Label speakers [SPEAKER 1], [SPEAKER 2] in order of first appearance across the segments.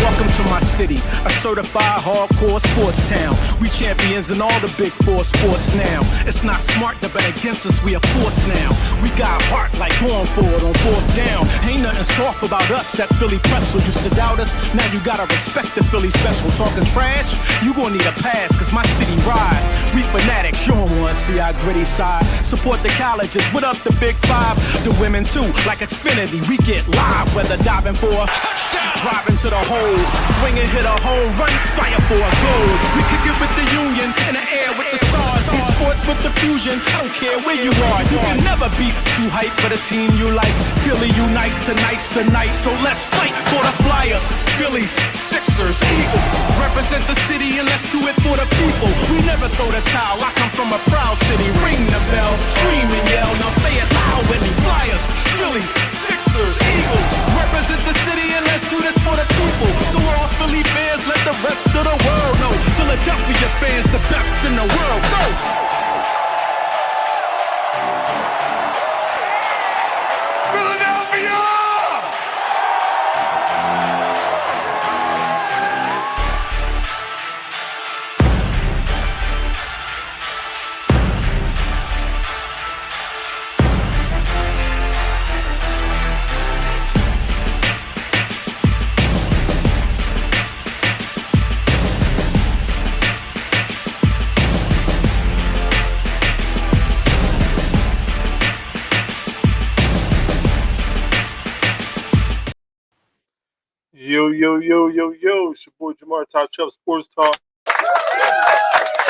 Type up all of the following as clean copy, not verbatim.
[SPEAKER 1] Welcome to my city, a certified hardcore sports town. We champions in all the big four sports now. It's not smart to bet against us, we are forced now. We got heart like going forward on fourth down. Ain't nothing soft about us at Philly Pretzel. Used to doubt us, now you gotta respect the Philly special. Talking trash, you gon' need a pass, cause my city ride. We fanatics, you don't wanna see our gritty side. Support the colleges, what up the big five? The women too, like Xfinity, we get live. Whether diving for a touchdown, driving to the hole, swing and hit a home run, fire for a goal. We kick it with the union, in the air with the stars. See sports with the fusion, I don't care where you are. You can never be too hype for the team you like. Philly unite tonight's the night, so let's fight for the Flyers. Phillies, Sixers, Eagles, represent the city and let's do it for the people. We never throw the towel, I come from a proud city. Ring the bell, scream and yell, now say it loud with me. Flyers, Phillies, Sixers, Eagles, represent the city and let's do this for the people. So all Philly fans, let the rest of the world know. Philadelphia fans, the best in the world. Go!
[SPEAKER 2] Philadelphia! Yo, it's your boy Jamar, Top Shelf Sports Talk.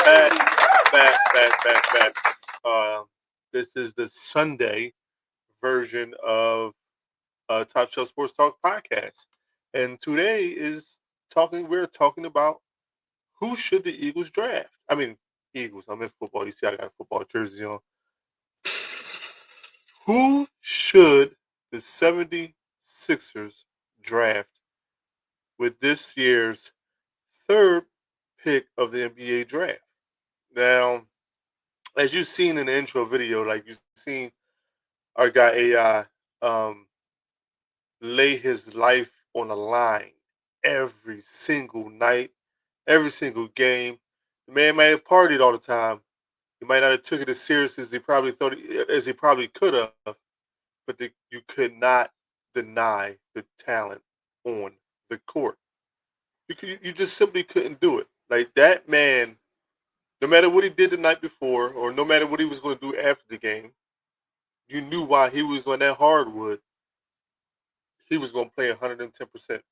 [SPEAKER 2] Back. This is the Sunday version of Top Shelf Sports Talk podcast. And today we're talking about who should the Eagles draft? I mean, Eagles, I'm in football. You see I got a football jersey on. Who should the 76ers draft with this year's third pick of the NBA draft? Now, as you've seen in the intro video, like you've seen our guy AI lay his life on the line every single night, every single game. The man might have partied all the time. He might not have took it as serious as he probably could have, but you could not deny the talent on the court. You just simply couldn't do it. Like that man, no matter what he did the night before, or no matter what he was going to do after the game, you knew why he was on that hardwood. He was going to play 110%.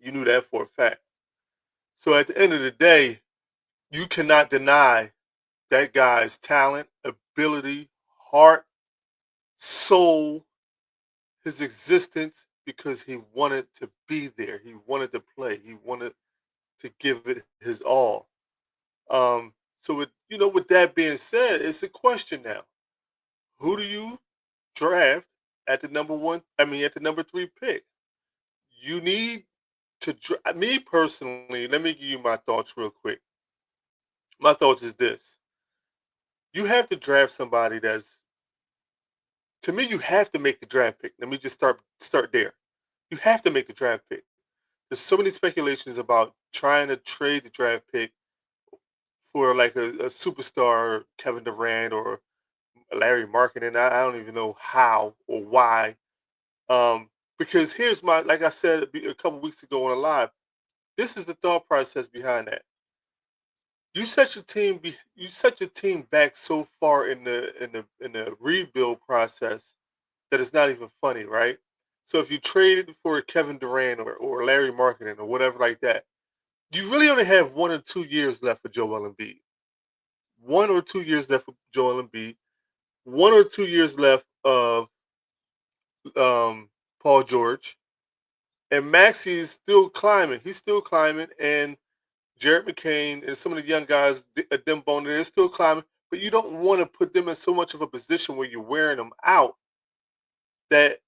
[SPEAKER 2] You knew that for a fact. So at the end of the day, you cannot deny that guy's talent, ability, heart, soul, his existence, because he wanted to be there. He wanted to play. He wanted to give it his all. So with that being said, it's a question now. Who do you draft at the number 3 pick? You need to me personally, let me give you my thoughts real quick. My thoughts is this. You have to draft somebody to me, you have to make the draft pick. Let me just start there. You have to make the draft pick. There's so many speculations about trying to trade the draft pick for like a superstar, Kevin Durant or Larry Marketing. I don't even know how or why. Because here's like I said a couple weeks ago on a live, this is the thought process behind that. You set your team back so far in the rebuild process that it's not even funny, right? So if you traded for Kevin Durant or Larry Marketing or whatever like that, you really only have 1 or 2 years left for Joel Embiid. 1 or 2 years left for Joel Embiid. 1 or 2 years left of Paul George. And Maxey is still climbing. He's still climbing. And Jared McCain and some of the young guys, Dembo, they're still climbing. But you don't want to put them in so much of a position where you're wearing them out that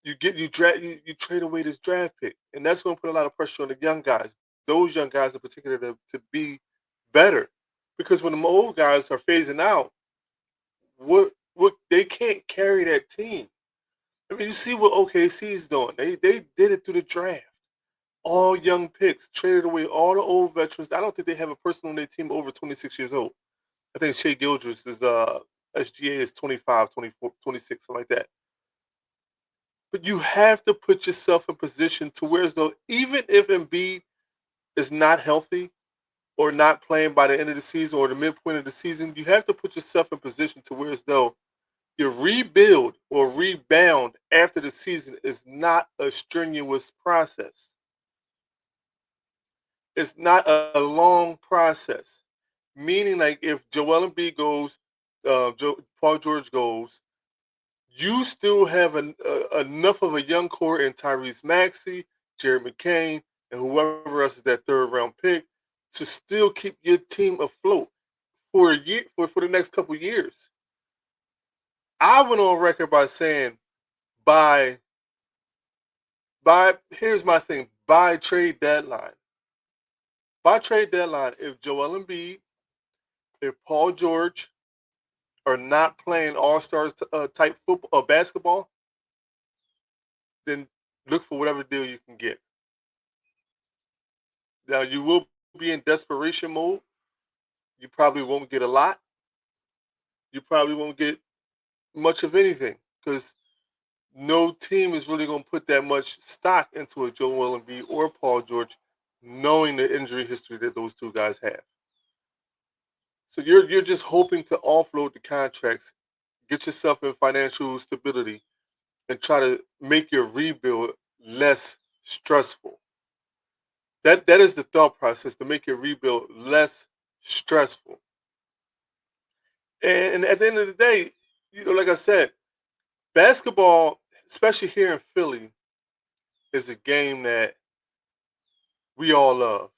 [SPEAKER 2] you trade away this draft pick, and that's going to put a lot of pressure on the young guys. Those young guys in particular to be better, because when the old guys are phasing out, what they can't carry that team. I mean, you see what OKC is doing. They did it through the draft. All young picks, traded away all the old veterans. I don't think they have a person on their team over 26 years old. I think Shea Gildress is SGA is 25, 24, 26, something like that. But you have to put yourself in position to where as though even if Embiid is not healthy or not playing by the end of the season or the midpoint of the season, you have to put yourself in position to where as though your rebuild or rebound after the season is not a strenuous process. It's not a long process. Meaning, like if Joel Embiid goes, Paul George goes, you still have enough of a young core in Tyrese Maxey, Jared McCain, and whoever else is that third round pick to still keep your team afloat for a year for the next couple years. I went on record by saying by here's my thing, by trade deadline. By trade deadline, if Joel Embiid, if Paul George are not playing all stars type football basketball, then look for whatever deal you can get. Now you will be in desperation mode. You probably won't get a lot. You probably won't get much of anything because no team is really going to put that much stock into a Joel Embiid or Paul George, knowing the injury history that those two guys have. So you're just hoping to offload the contracts, get yourself in financial stability, and try to make your rebuild less stressful. That is the thought process, to make your rebuild less stressful. And at the end of the day, like I said, basketball, especially here in Philly, is a game that we all love.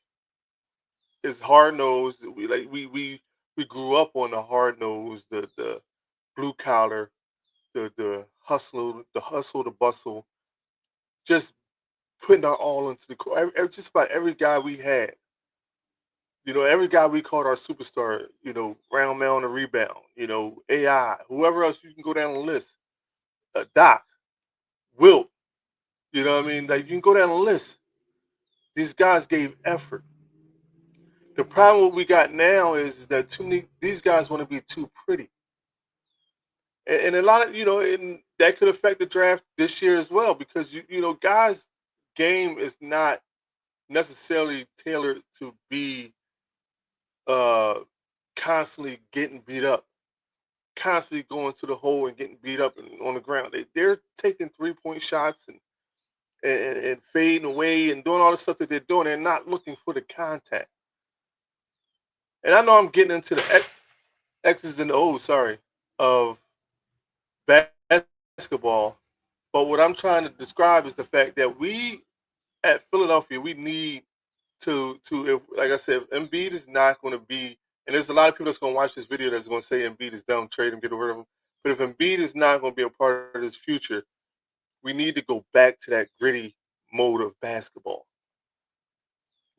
[SPEAKER 2] It's hard nosed. We grew up on the hard nosed, the blue collar, the hustle, the bustle, just putting our all into the court. Just about every guy we had, every guy we called our superstar, round man on the rebound, AI, whoever else you can go down the list, Doc, Wilt, you know what I mean? Like you can go down the list. These guys gave effort. The problem what we got now is that too many these guys want to be too pretty, and a lot of and that could affect the draft this year as well because guys' game is not necessarily tailored to be uh constantly getting beat up, constantly going to the hole and getting beat up and on the ground. They're taking 3-point shots and fading away and doing all the stuff that they're doing. They're not looking for the contact. And I know I'm getting into the X's and O's, sorry, of basketball. But what I'm trying to describe is the fact that we at Philadelphia, we need if, like I said, if Embiid is not going to be, and there's a lot of people that's going to watch this video that's going to say Embiid is dumb, trade him, get rid of him. But if Embiid is not going to be a part of this future, we need to go back to that gritty mode of basketball.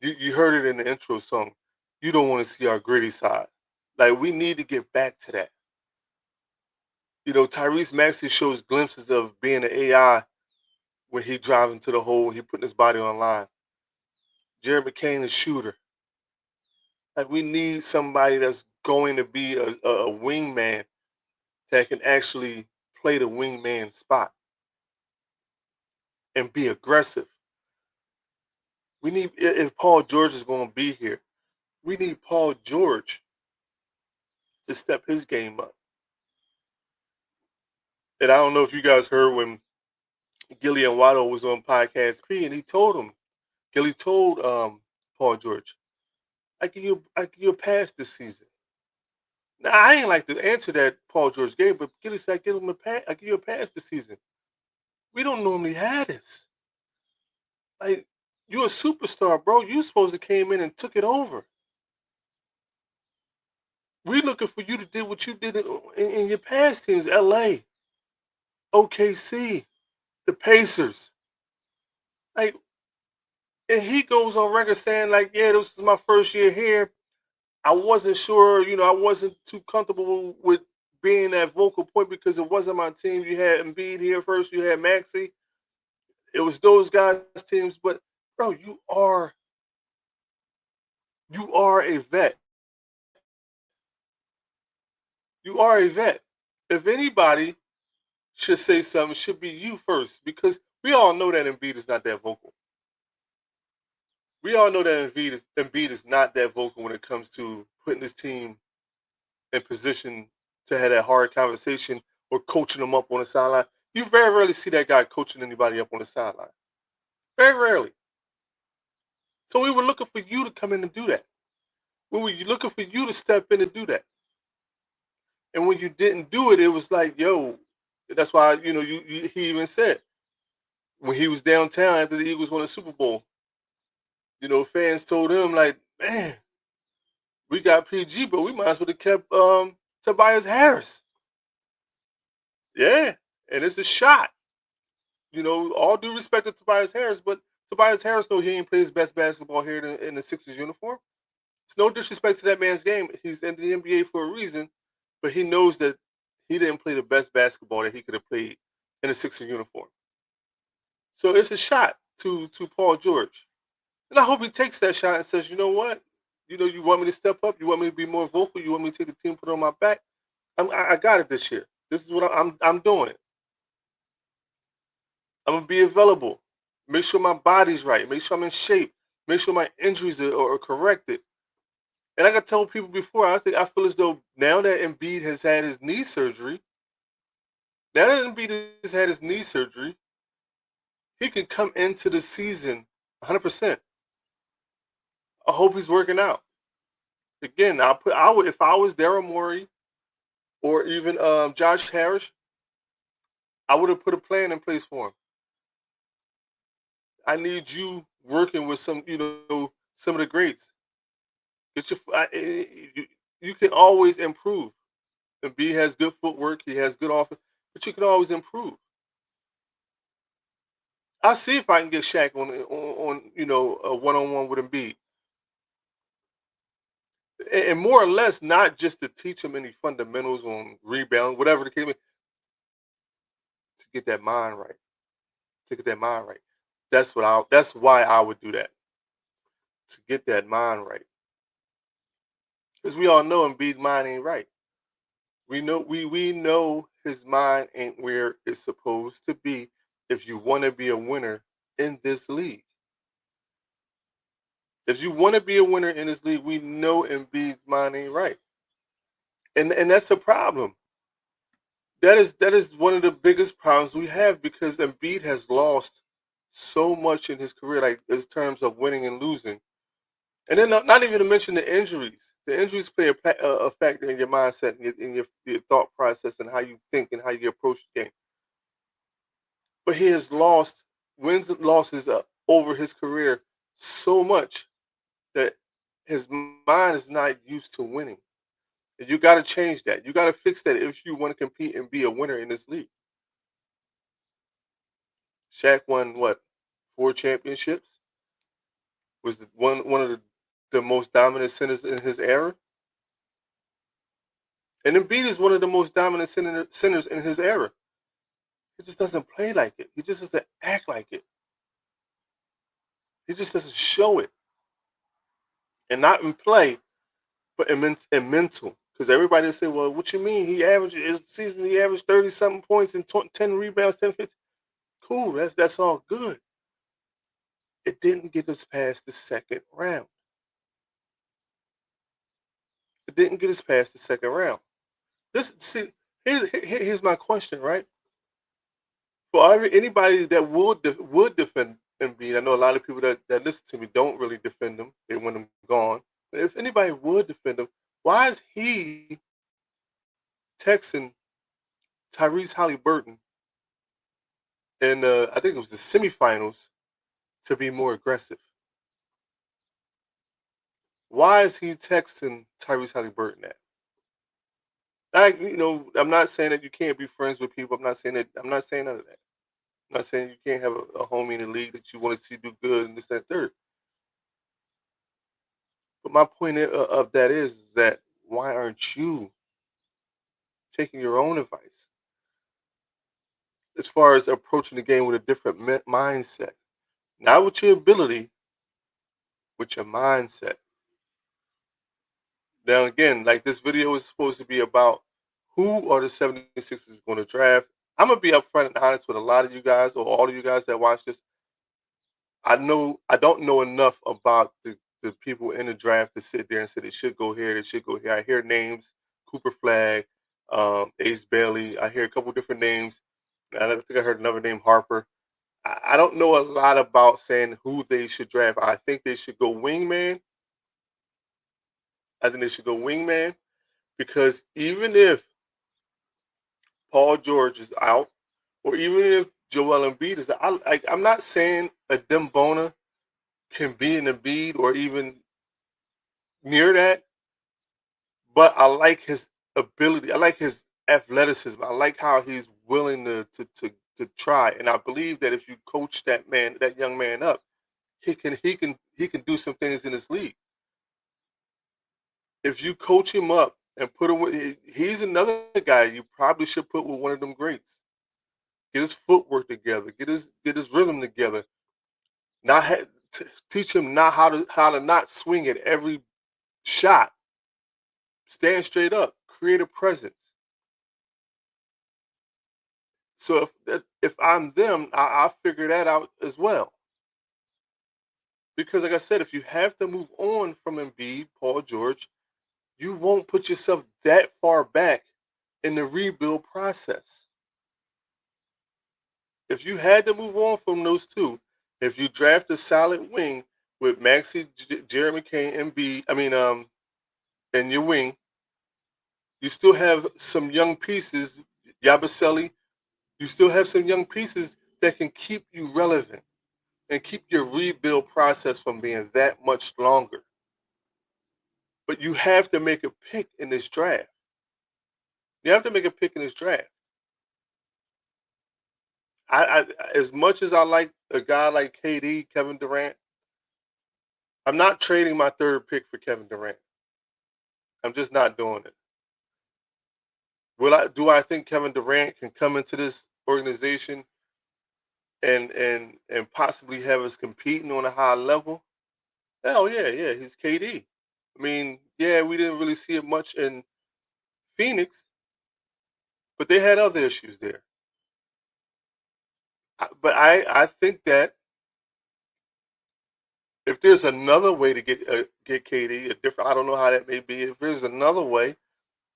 [SPEAKER 2] You heard it in the intro song. You don't want to see our gritty side. Like we need to get back to that. Tyrese Maxey shows glimpses of being an AI when he driving to the hole, he putting his body on the line. Jared McCain is shooter. Like we need somebody that's going to be a wingman that can actually play the wingman spot and be aggressive. We need if Paul George is going to be here, we need Paul George to step his game up. And I don't know if you guys heard when Gillian Waddle was on Podcast P, and Gilly told Paul George, I give you a pass this season. Now I ain't like the answer that Paul George gave, but Gilly said, "Give him a pass. I give you a pass this season." We don't normally have this. Like you're a superstar, bro. You supposed to came in and took it over. We looking for you to do what you did in your past teams, LA, OKC. the Pacers. Like, and he goes on record saying, like, yeah, this is my first year here. I wasn't sure, I wasn't too comfortable with being that vocal point because it wasn't my team. You had Embiid here first, you had Maxey. It was those guys' teams, but bro, you are a vet. You are a vet. If anybody should say something, it should be you first because we all know that Embiid is not that vocal. We all know that Embiid is not that vocal when it comes to putting his team in position to have that hard conversation or coaching them up on the sideline. You very rarely see that guy coaching anybody up on the sideline. Very rarely. So we were looking for you to come in and do that. We were looking for you to step in and do that. And when you didn't do it, it was like, yo, that's why, he even said when he was downtown after the Eagles won the Super Bowl, fans told him, like, man, we got PG, but we might as well have kept Tobias Harris. Yeah. And it's a shot. All due respect to Tobias Harris, but Tobias Harris knows he ain't play his best basketball here in the Sixers uniform. It's no disrespect to that man's game. He's in the NBA for a reason, but he knows that he didn't play the best basketball that he could have played in a Sixers uniform. So it's a shot to Paul George. And I hope he takes that shot and says, you know what? You want me to step up? You want me to be more vocal? You want me to take the team, put it on my back? I got it this year. This is what I'm doing it. I'm gonna be available. Make sure my body's right. Make sure I'm in shape. Make sure my injuries are corrected. And like I told people before, I feel as though now that Embiid has had his knee surgery, he can come into the season 100%. I hope he's working out. Again, I would if I was Daryl Morey or even Josh Harris, I would have put a plan in place for him. I need you working with some of the greats. Get your, you can always improve. And B has good footwork. He has good offense, but you can always improve. I'll see if I can get Shaq on a one-on-one with Embiid, and more or less not just to teach him any fundamentals on rebound, whatever the case may be, to get that mind right. To get that mind right. That's why I would do that. To get that mind right. Because we all know Embiid's mind ain't right. We know his mind ain't where it's supposed to be if you want to be a winner in this league. If you want to be a winner in this league, we know Embiid's mind ain't right. And that's a problem. That is one of the biggest problems we have because Embiid has lost so much in his career, like in terms of winning and losing. And then not even to mention the injuries. The injuries play a factor in your mindset and your thought process and how you think and how you approach the game. But he has lost wins and losses over his career so much that his mind is not used to winning. And you got to change that. You got to fix that if you want to compete and be a winner in this league. Shaq won what? 4 championships. Was one of the most dominant centers in his era. And Embiid is one of the most dominant centers in his era. He just doesn't play like it. He just doesn't act like it. He just doesn't show it. And not in play, but in mental. Because everybody will say, well, what you mean? His season, he averaged 30 something points and 10 rebounds, 10, 15. Cool, that's all good. It didn't get us past the second round. It didn't get us past the second round. Here's my question, right? For anybody that would defend Embiid, I know a lot of people that listen to me don't really defend him. They want him gone. But if anybody would defend him, why is he texting Tyrese Halliburton in I think it was the semifinals to be more aggressive? Why is he texting Tyrese Halliburton that? I'm not saying that you can't be friends with people. I'm not saying none of that. I'm not saying you can't have a homie in the league that you want to see do good and this, that, third. But my point of that is that why aren't you taking your own advice as far as approaching the game with a different mindset? Not with your ability, with your mindset. Now, again, like this video is supposed to be about who are the 76ers going to draft. I'm going to be upfront and honest with a lot of you guys or all of you guys that watch this. I don't know enough about the people in the draft to sit there and say they should go here, they should go here. I hear names, Cooper Flag, Ace Bailey. I hear a couple different names. I think I heard another name, Harper. I don't know a lot about saying who they should draft. I think they should go wingman. I think they should go wingman because even if Paul George is out, or even if Joel Embiid is out, I'm not saying a Dembona can be an Embiid or even near that, but I like his ability. I like his athleticism. I like how he's willing to try. And I believe that if you coach that young man up, he can do some things in this league. If you coach him up and put him with, he's another guy you probably should put with one of them greats. Get his footwork together. Get his rhythm together. Not teach him not how to not swing at every shot. Stand straight up. Create a presence. So if I'm them, I'll figure that out as well. Because like I said, if you have to move on from Embiid, Paul George, you won't put yourself that far back in the rebuild process. If you had to move on from those two, if you draft a solid wing with Maxey, Jeremy Kane, Embiid, and your wing, you still have some young pieces, Yabusele. You still have some young pieces that can keep you relevant and keep your rebuild process from being that much longer. But you have to make a pick in this draft. You have to make a pick in this draft. I as much as I like a guy like KD, Kevin Durant, I'm not trading my third pick for Kevin Durant. I'm just not doing it. Do I think Kevin Durant can come into this organization and possibly have us competing on a high level? Hell yeah, yeah, he's KD. I mean, yeah, we didn't really see it much in Phoenix, but they had other issues there. But I think that if there's another way to get KD, a different, I don't know how that may be. If there's another way,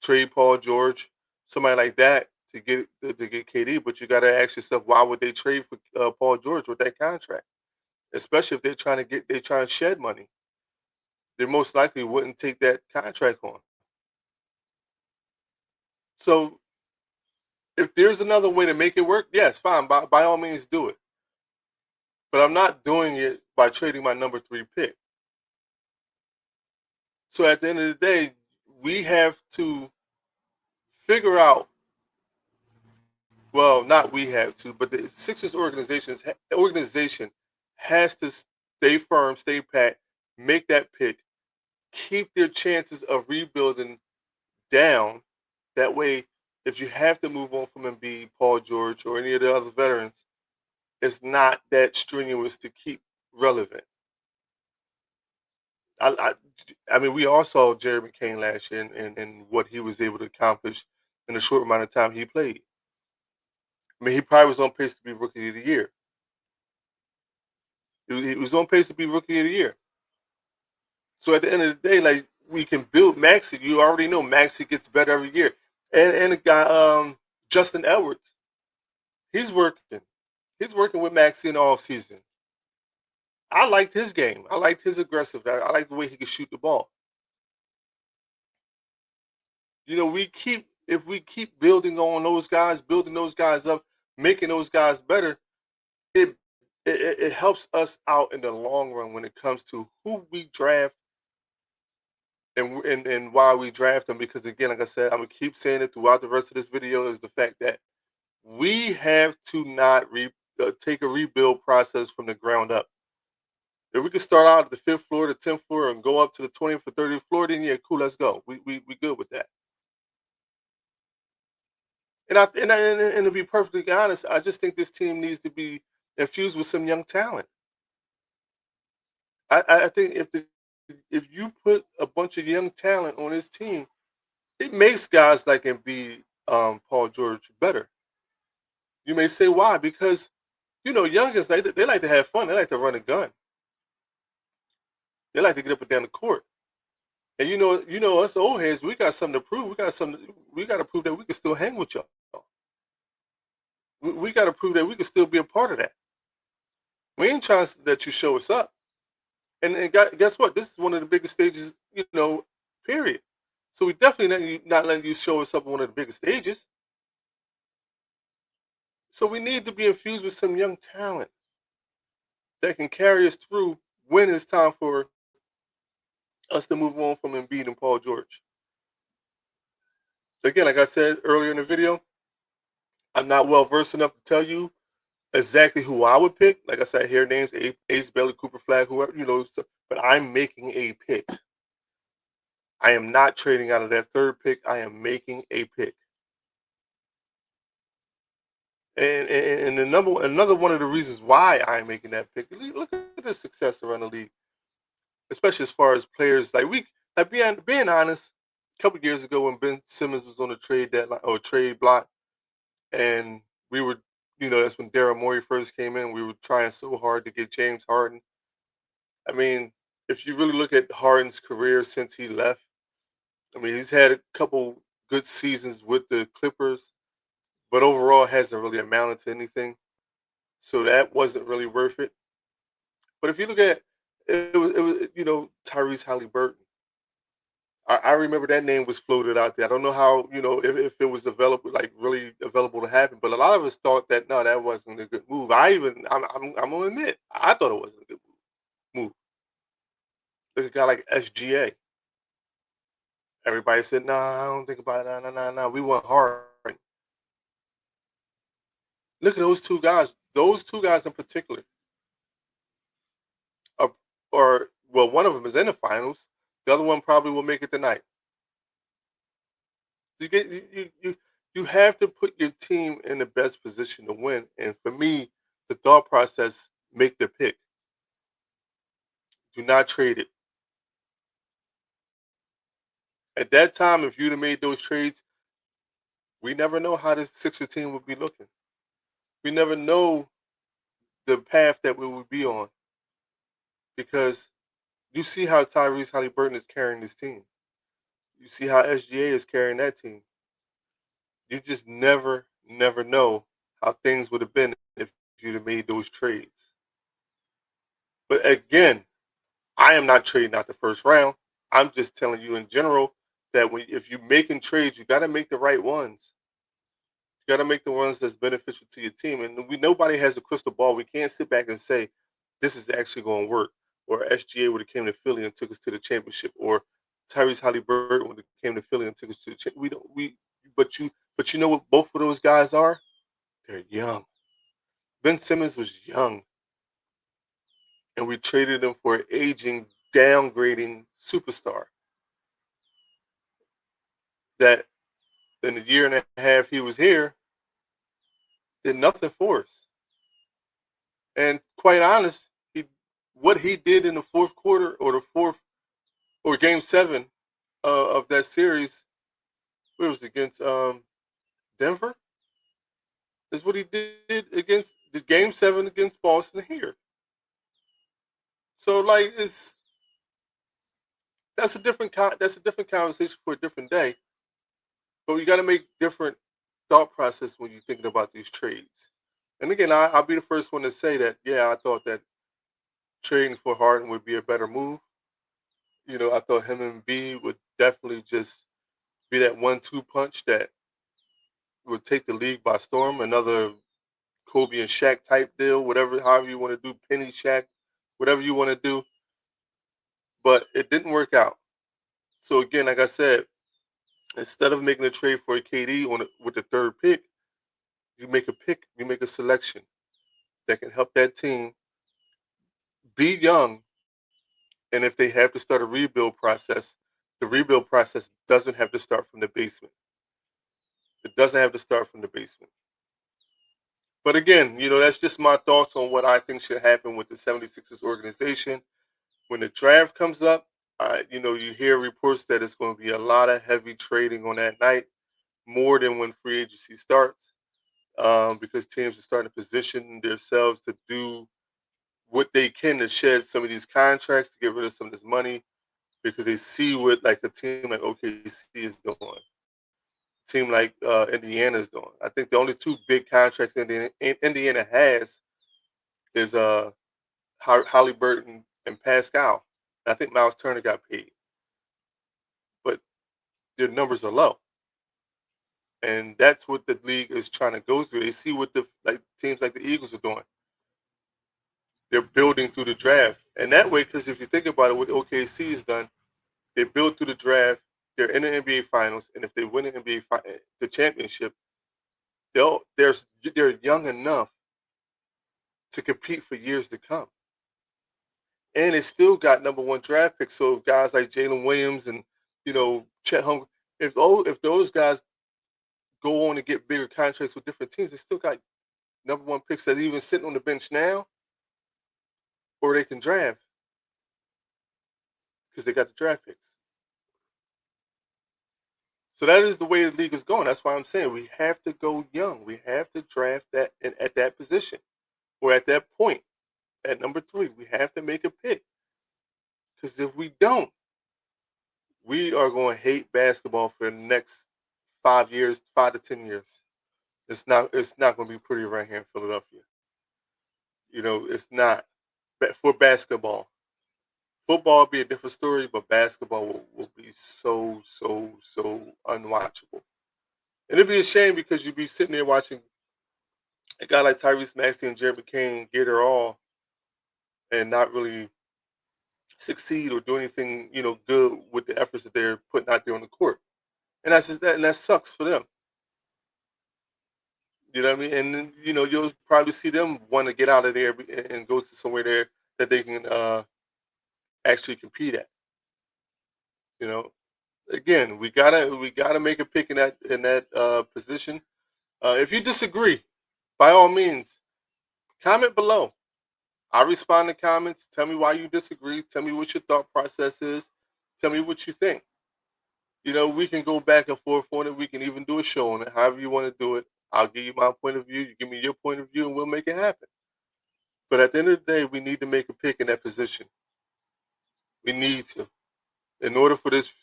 [SPEAKER 2] trade Paul George, somebody like that to get KD, but you got to ask yourself, why would they trade for Paul George with that contract? Especially if they're trying to shed money. They most likely wouldn't take that contract on. So if there's another way to make it work, yes, fine. By all means, do it. But I'm not doing it by trading my number 3 pick. So at the end of the day, we have to figure out. Well, not we have to, but the Sixers organization has to stay firm, stay pat, make that pick, keep their chances of rebuilding down. That way, if you have to move on from Embiid, Paul George, or any of the other veterans, it's not that strenuous to keep relevant. I, I mean, we all saw Jeremy Kane last year and what he was able to accomplish in the short amount of time he played. I mean, he probably was on pace to be Rookie of the Year. He was on pace to be Rookie of the Year. So at the end of the day, like we can build Maxi. You already know Maxi gets better every year. And the guy Justin Edwards, he's working. He's working with Maxi in the off season. I liked his game. I liked his aggressive. I liked the way he could shoot the ball. We keep if we keep building on those guys, building those guys up, making those guys better, it it helps us out in the long run when it comes to who we draft and why we draft them. Because again, like I said, I'm gonna keep saying it throughout the rest of this video is the fact that we have to not take a rebuild process from the ground up. If we could start out at the fifth floor, the 10th floor, and go up to the 20th or 30th floor, then yeah, cool, let's go. We good with that. And to be perfectly honest, I just think this team needs to be infused with some young talent. I think if you put a bunch of young talent on this team, it makes guys like Embiid, Paul George better. You may say why? Because youngins they like to have fun. They like to run a gun. They like to get up and down the court. And us old heads, we got something to prove. We got to prove that we can still hang with y'all. We got to prove that we can still be a part of that. We ain't trying to let you show us up. And guess what? This is one of the biggest stages, period. So we definitely not letting you show us up on one of the biggest stages. So we need to be infused with some young talent that can carry us through when it's time for us to move on from Embiid and Paul George. Again, like I said earlier in the video, I'm not well versed enough to tell you exactly who I would pick. Like I said, I hear names: Ace Bailey, Cooper Flag, whoever but I'm making a pick. I am not trading out of that third pick. I am making a pick. And another one of the reasons why I'm making that pick. Look at the success around the league, especially as far as players like being honest. A couple years ago, when Ben Simmons was on the trade deadline or trade block, and we were, that's when Daryl Morey first came in. We were trying so hard to get James Harden. I mean, if you really look at Harden's career since he left, I mean, he's had a couple good seasons with the Clippers, but overall hasn't really amounted to anything. So that wasn't really worth it. But if you look at it was Tyrese Halliburton. I remember that name was floated out there. I don't know how if it was available, like really available to happen, but a lot of us thought that no, that wasn't a good move. I'm gonna admit I thought it wasn't a good move. Look at a guy like SGA. Everybody said, "No, I don't think about it. No, no, no, no. We want Harden." Look at those two guys. Those two guys in particular are, well, one of them is in the finals. The other one probably will make it tonight. You get you have to put your team in the best position to win. And for me, the thought process: make the pick. Do not trade it. At that time, if you'd have made those trades, we never know how this Sixer team would be looking. We never know the path that we would be on because you see how Tyrese Halliburton is carrying this team. You see how SGA is carrying that team. You just never know how things would have been if you'd have made those trades. But again, I am not trading out the first round. I'm just telling you in general that if you're making trades, you got to make the right ones. You got to make the ones that's beneficial to your team. And nobody has a crystal ball. We can't sit back and say this is actually going to work. Or SGA would have came to Philly and took us to the championship. Or Tyrese Halliburton would have came to Philly and took us to the championship. We don't. But you know what? Both of those guys are. They're young. Ben Simmons was young, and we traded him for an aging, downgrading superstar. That in the year and a half he was here, did nothing for us. And quite honest, what he did in the fourth quarter or the fourth or game seven of that series, where was it against Denver, is what he did against the game seven against Boston here. So like that's a different conversation for a different day. But you got to make different thought process when you're thinking about these trades. And again, I'll be the first one to say that yeah, I thought that trading for Harden would be a better move. I thought him and B would definitely just be that 1-2 punch that would take the league by storm. Another Kobe and Shaq type deal, whatever, however you want to do, Penny Shaq, whatever you want to do. But it didn't work out. So again, like I said, instead of making a trade for a KD with the third pick, you make a pick, you make a selection. that can help that team be young. And if they have to start a rebuild process, the rebuild process doesn't have to start from the basement. It doesn't have to start from the basement. But again, that's just my thoughts on what I think should happen with the 76ers organization. When the draft comes up, you hear reports that it's going to be a lot of heavy trading on that night, more than when free agency starts, because teams are starting to position themselves to do what they can to shed some of these contracts to get rid of some of this money, because they see what like a team like OKC is doing, team like Indiana is doing. I think the only two big contracts Indiana has is Halliburton and Pascal. And I think Miles Turner got paid, but their numbers are low, and that's what the league is trying to go through. They see what the like teams like the Eagles are doing. They're building through the draft, and that way, because if you think about it, what OKC has done, they build through the draft. They're in the NBA Finals, and if they win the the championship, they're young enough to compete for years to come. And they still got number one draft picks. So guys like Jalen Williams and Chet Humphrey, if those guys go on and get bigger contracts with different teams, they still got number one picks that's even sitting on the bench now, or they can draft because they got the draft picks. So that is the way the league is going. That's why I'm saying we have to go young. We have to draft that at that position, or at that point, at number 3, we have to make a pick. Because if we don't, we are going to hate basketball for the next 5 years, 5 to 10 years. It's not going to be pretty right here in Philadelphia. It's not. But for basketball, football will be a different story, but basketball will be so, so, so unwatchable. And it'd be a shame because you'd be sitting there watching a guy like Tyrese Maxey and Jeremy Kane get her all and not really succeed or do anything, good with the efforts that they're putting out there on the court. And that's just that, and that sucks for them. You know what I mean? And then, you'll probably see them want to get out of there and go to somewhere there that they can actually compete at. You know, again, we gotta make a pick in that position. If you disagree, by all means, comment below. I respond to comments. Tell me why you disagree. Tell me what your thought process is. Tell me what you think. We can go back and forth on it. We can even do a show on it. However you want to do it. I'll give you my point of view. You give me your point of view, and we'll make it happen. But at the end of the day, we need to make a pick in that position. We need to, in order for this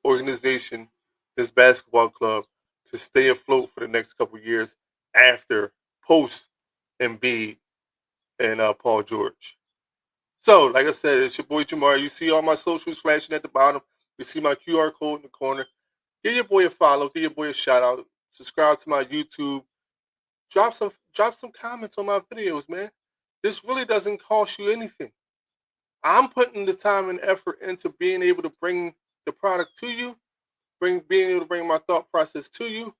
[SPEAKER 2] organization, this basketball club, to stay afloat for the next couple of years after post Embiid and Paul George. So, like I said, it's your boy Jamar. You see all my socials flashing at the bottom. You see my QR code in the corner. Give your boy a follow. Give your boy a shout out. Subscribe to my YouTube. Drop some comments on my videos, man. This really doesn't cost you anything. I'm putting the time and effort into being able to bring the product to you, being able to bring my thought process to you.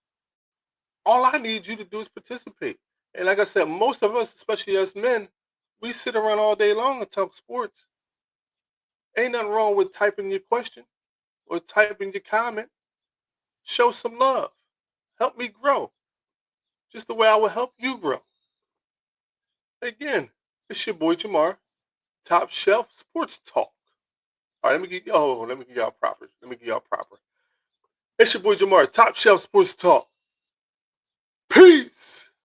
[SPEAKER 2] All I need you to do is participate. And like I said, most of us, especially as men, we sit around all day long and talk sports. Ain't nothing wrong with typing your question or typing your comment. Show some love. Help me grow. Just the way I will help you grow. Again, it's your boy Jamar, Top Shelf Sports Talk. All right, let me give y'all proper. It's your boy Jamar, Top Shelf Sports Talk. Peace.